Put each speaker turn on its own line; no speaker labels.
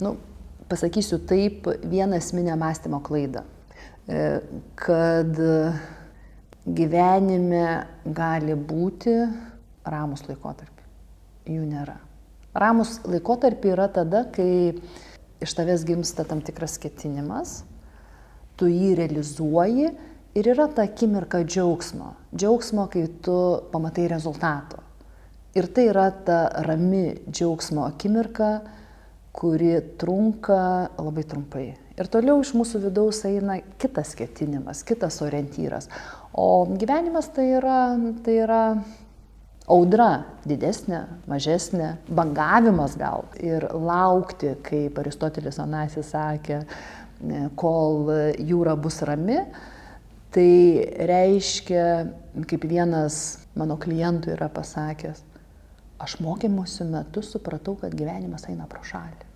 nu, pasakysiu taip, vieną esminę mąstymo klaidą, kad gyvenime gali būti ramus laikotarpiai. Jų nėra. Ramus laikotarpiai yra tada, kai iš tavęs gimsta tam tikras ketinimas, tu jį realizuoji ir yra ta akimirka džiaugsmo. Džiaugsmo, kai tu pamatai rezultato. Ir tai yra ta rami džiaugsmo akimirka, kuri trunka labai trumpai. Ir toliau iš mūsų vidaus eina kitas ketinimas, kitas orientyras. O gyvenimas tai yra audra, didesnė, mažesnė, bangavimas gal. Ir laukti, kaip Aristotelis Onasis sakė, kol jūra bus rami, tai reiškia, kaip vienas mano klientų yra pasakęs, aš mokymosi metu supratau, kad gyvenimas eina pro šalį.